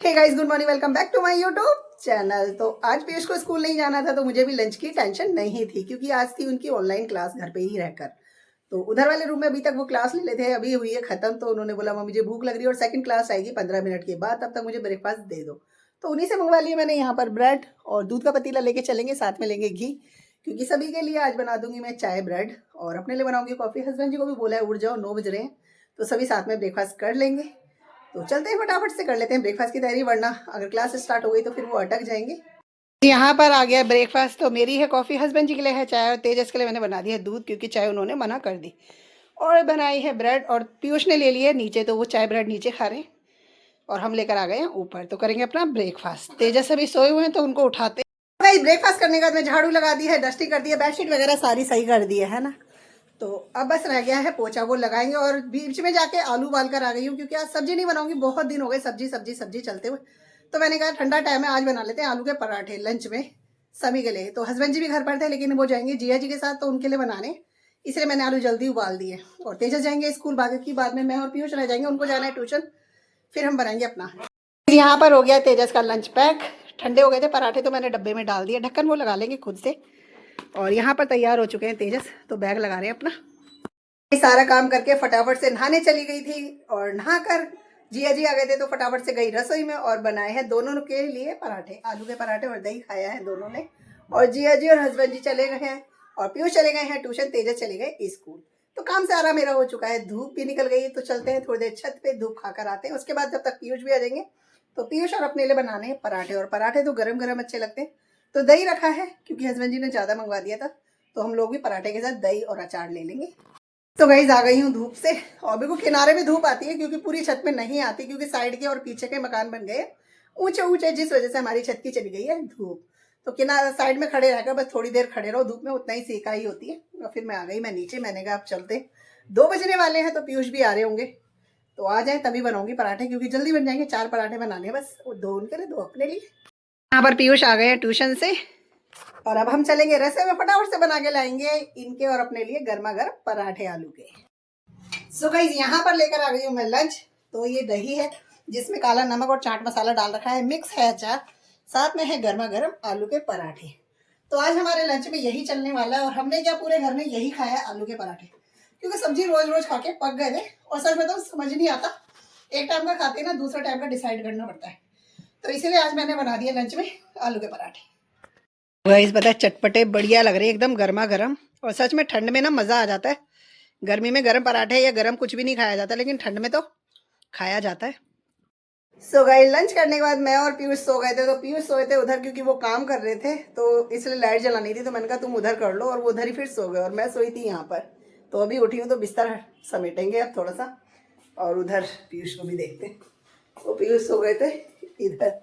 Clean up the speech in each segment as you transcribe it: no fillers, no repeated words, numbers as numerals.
Hey guys, good morning, welcome back to my YouTube channel. तो आज पीयूष को school नहीं जाना था तो मुझे भी लंच की टेंशन नहीं थी क्योंकि आज थी उनकी ऑनलाइन क्लास घर पे ही रहकर। तो उधर वाले रूम में अभी तक वो क्लास ले लेते हैं, अभी हुई है खत्म। तो उन्होंने बोला मम्मी मुझे भूख लग रही है और सेकंड क्लास आएगी 15 मिनट के बाद, तब तक मुझे ब्रेकफास्ट दे दो। तो उन्हीं से मंगवा लिया मैंने यहाँ पर ब्रेड और दूध का पतीला लेके चलेंगे, साथ में लेंगे घी, क्योंकि सभी के लिए आज बना दूंगी मैं चाय ब्रेड और अपने लिए बनाऊंगी कॉफ़ी। हस्बैंड जी को भी बोला है उठ जाओ, 9 बज रहे हैं, तो सभी साथ में ब्रेकफास्ट कर लेंगे। तो चलते हैं, फटाफट से कर लेते हैं ब्रेकफास्ट की तैयारी, वरना अगर क्लास स्टार्ट हो गई तो फिर वो अटक जाएंगे। यहाँ पर आ गया ब्रेकफास्ट। तो मेरी है कॉफ़ी, हस्बैंड जी के लिए है चाय और तेजस के लिए मैंने बना दिया दूध, क्योंकि चाय उन्होंने मना कर दी। और बनाई है ब्रेड और पीयूष ने ले लिया नीचे, तो वो चाय ब्रेड नीचे खा रहे हैं और हम लेकर आ गए हैं ऊपर। तो करेंगे अपना ब्रेकफास्ट। तेजस अभी सोए हुए हैं तो उनको उठाते हैं। ब्रेकफास्ट करने के बाद मैं झाड़ू लगा दी है, डस्टिंग कर दी है, बेडशीट वगैरह सारी सही कर दी है ना। तो अब बस रह गया है पोछा, वो लगाएंगे। और बीच में जाके आलू उबाल कर आ गई हूँ, क्योंकि आज सब्जी नहीं बनाऊंगी, बहुत दिन हो गए सब्जी सब्जी सब्जी चलते हुए। तो मैंने कहा ठंडा टाइम है, आज बना लेते हैं आलू के पराठे लंच में सभी के लिए। तो हस्बैंड जी भी घर पर थे, लेकिन वो जाएंगे जिया जी के साथ, तो उनके लिए बनाने, इसलिए मैंने आलू जल्दी उबाल दिए। और तेजस जाएंगे स्कूल, बाकी की बाद में मैं और पीयूष रह जाएंगे, उनको जाना है ट्यूशन, फिर हम बनाएंगे अपना। यहाँ पर हो गया तेजस का लंच पैक। ठंडे हो गए थे पराठे तो मैंने डब्बे में डाल दिए, ढक्कन वो लगा लेंगे खुद से। और यहाँ पर तैयार हो चुके हैं तेजस, तो बैग लगा रहे हैं अपना। सारा काम करके फटाफट से नहाने चली गई थी और नहाकर जिया जी आ गए थे, तो फटाफट से गई रसोई में और बनाए हैं दोनों के लिए पराठे, आलू के पराठे और दही खाया है दोनों ने। और जिया जी और हस्बैंड जी चले गए हैं और पीयूष चले गए हैं ट्यूशन, तेजस चले गए स्कूल। तो काम सारा मेरा हो चुका है, धूप भी निकल गई। तो चलते हैं थोड़ी देर छत पे धूप खाकर आते हैं, उसके बाद जब तक पीयूष भी आ जाएंगे तो पीयूष और अपने लिए बनाने हैं पराठे। और पराठे तो गरम गरम अच्छे लगते हैं, तो दही रखा है क्योंकि हस्बैंड जी ने ज़्यादा मंगवा दिया था, तो हम लोग भी पराठे के साथ दही और अचार ले लेंगे। तो गाइस आ गई हूँ धूप से, और बिल्कुल किनारे में धूप आती है क्योंकि पूरी छत में नहीं आती, क्योंकि साइड के और पीछे के मकान बन गए ऊंचे ऊंचे, जिस वजह से हमारी छत की चली गई है धूप। तो किनारे साइड में खड़े रहकर बस थोड़ी देर खड़े रहो धूप में, उतना ही सेकाई होती है। और फिर मैं आ गई मैं नीचे, मैंने कहा अब चलते, 2 बजने वाले हैं, तो पीयूष भी आ रहे होंगे, तो आ जाए तभी बनाऊंगी पराठे, क्योंकि जल्दी बन जाएंगे। 4 पराठे बनाने बस, 2 उनके लिए 2 अपने लिए। यहाँ पर पीयूष आ गए हैं ट्यूशन से और अब हम चलेंगे रस्ते में, फटाफट से बना के लाएंगे इनके और अपने लिए गर्मा गर्म पराठे आलू के। सो गाइस यहाँ पर लेकर आ गई हूँ मैं लंच। तो ये दही है जिसमें काला नमक और चाट मसाला डाल रखा है, मिक्स है अचार, साथ में है गर्मा गर्म आलू के पराठे। तो आज हमारे लंच में यही चलने वाला है। और हमने क्या पूरे घर में यही खाया है, आलू के पराठे, क्योंकि सब्जी रोज रोज खा के पक गए थे और सच में तो समझ नहीं आता, एक टाइम का खाते ना दूसरे टाइम का डिसाइड करना पड़ता है। तो इसीलिए आज मैंने बना दिया लंच में आलू के पराठे। गाइस पता है चटपटे बढ़िया लग रहे हैं, एकदम गर्मा गर्म। और सच में ठंड में ना मजा आ जाता है, गर्मी में गर्म पराठे या गर्म कुछ भी नहीं खाया जाता, लेकिन ठंड में तो खाया जाता है। सो गाइस लंच करने के बाद मैं और पीयूष सो गए थे। तो पीयूष सोए थे उधर क्योंकि वो काम कर रहे थे, तो इसलिए लाइट जलानी थी, तो मैंने कहा तुम उधर कर लो, और वो उधर ही फिर सो गए और मैं सोई थी यहाँ पर। तो अभी उठी हूँ तो बिस्तर समेटेंगे अब थोड़ा सा, और उधर पीयूष को भी देखते हैं। वो पीयूष सो गए थे, इधर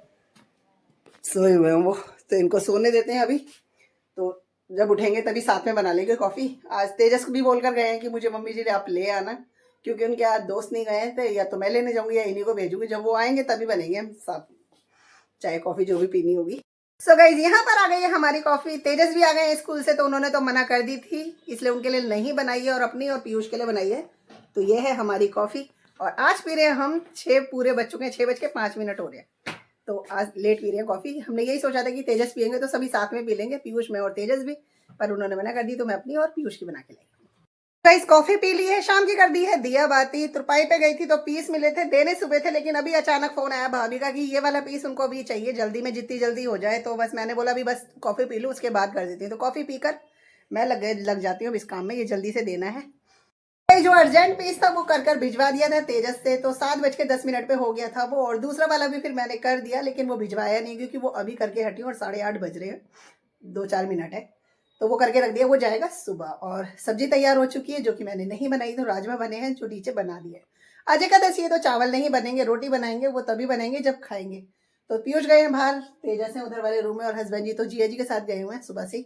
सोए हुए हैं वो, तो इनको सोने देते हैं अभी। तो जब उठेंगे तभी साथ में बना लेंगे कॉफ़ी। आज तेजस भी बोल कर गए हैं कि मुझे मम्मी जी आप ले आना, क्योंकि उनके आज दोस्त नहीं गए थे, या तो मैं लेने जाऊंगी या इन्हीं को भेजूंगी, जब वो आएंगे तभी बनेंगे हम साथ चाय कॉफ़ी जो भी पीनी होगी। सो गाइस यहाँ पर आ गई है हमारी कॉफ़ी। तेजस भी आ गए हैं स्कूल से, तो उन्होंने तो मना कर दी थी, इसलिए उनके लिए नहीं बनाई है और अपनी और पीयूष के लिए बनाई है। तो ये है हमारी कॉफ़ी। और आज पी रहे हैं हम, 6 पूरे बज चुके हैं, 6:05 हो रहे हैं। तो आज लेट पी रहे हैं कॉफ़ी। हमने यही सोचा था कि तेजस पियेंगे तो सभी साथ में पी लेंगे, पीयूष में और तेजस भी, पर उन्होंने मना कर दी, तो मैं अपनी और पीयूष की बना के लाई। गाइस कॉफ़ी पी ली है, शाम की कर दी है दिया बाती। तुरपाई पे गई थी तो पीस मिले थे, देने सुबह थे, लेकिन अभी अचानक फ़ोन आया भाभी का कि ये वाला पीस उनको भी चाहिए जल्दी में, जितनी जल्दी हो जाए। तो बस मैंने बोला अभी बस कॉफ़ी पी लूँ, उसके बाद कर देती हूँ। तो कॉफ़ी पीकर मैं लग जाती हूँ इस काम में, ये जल्दी से देना है। जो अर्जेंट पीस था वो कर भिजवा दिया था तेजस से, तो 7:10 पे हो गया था वो। और दूसरा वाला भी फिर मैंने कर दिया, लेकिन वो भिजवाया नहीं, क्योंकि वो अभी करके हटी और 8:30 बज रहे हैं, 2-4 मिनट है, तो वो करके रख दिया, वो जाएगा सुबह। और सब्जी तैयार हो चुकी है, जो कि मैंने नहीं बनाई, तो राजमा बने हैं जो नीचे बना दिए। आज एकादशी है तो चावल नहीं बनेंगे, रोटी बनाएंगे, वो तभी बनाएंगे जब खाएंगे। तो पीयूष गए हैं बाहर, तेजस है उधर वाले रूम में, और हस्बैंड जी तो जिया जी के साथ गए हुए हैं सुबह से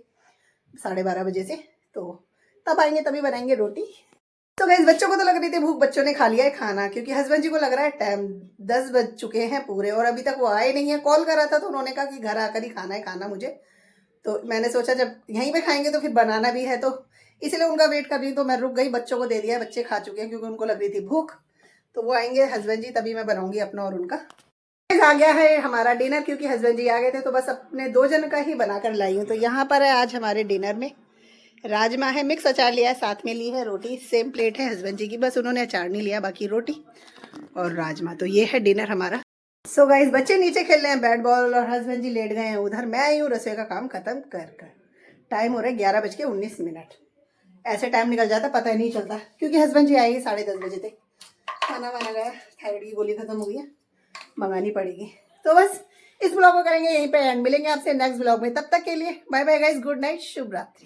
12:30 बजे से, तो तब आएंगे तभी बनाएंगे रोटी। तो गाइस बच्चों को तो लग रही थी भूख, बच्चों ने खा लिया है खाना, क्योंकि हस्बैंड जी को लग रहा है टाइम 10 बज चुके हैं पूरे और अभी तक वो आए नहीं है। कॉल करा था तो उन्होंने कहा कि घर आकर ही खाना है खाना मुझे। तो मैंने सोचा जब यहीं पे खाएंगे तो फिर बनाना भी है, तो इसलिए उनका वेट कर रही हूँ। तो मैं रुक गई, बच्चों को दे दिया, बच्चे खा चुके हैं क्योंकि उनको लग रही थी भूख। तो वो आएंगे हस्बैंड जी तभी मैं बनाऊंगी अपना और उनका। आ गया है हमारा डिनर, क्योंकि हस्बैंड जी आ गए थे तो बस अपने 2 जन का ही बनाकर लाई हूँ। तो यहाँ पर है आज हमारे डिनर में राजमा है, मिक्स अचार लिया है, साथ में ली है रोटी। सेम प्लेट है हस्बैंड जी की, बस उन्होंने अचार नहीं लिया, बाकी रोटी और राजमा। तो ये है डिनर हमारा। सो गाइस, बच्चे नीचे खेल रहे हैं बैट बॉल और हस्बैंड जी लेट गए हैं उधर। मैं आई हूँ रसोई का काम खत्म कर। टाइम हो रहा है 11:19। ऐसे टाइम निकल जाता पता ही नहीं चलता, क्योंकि हस्बैंड जी आएंगे 10:30 बजे तक। खाना वाना गया, थायराइड की गोली खत्म हो गई है, मंगानी पड़ेगी। तो बस इस ब्लॉग को करेंगे यहीं पे एंड। मिलेंगे आपसे नेक्स्ट ब्लॉग में, तब तक के लिए bye bye guys, good night, शुभ रात्रि।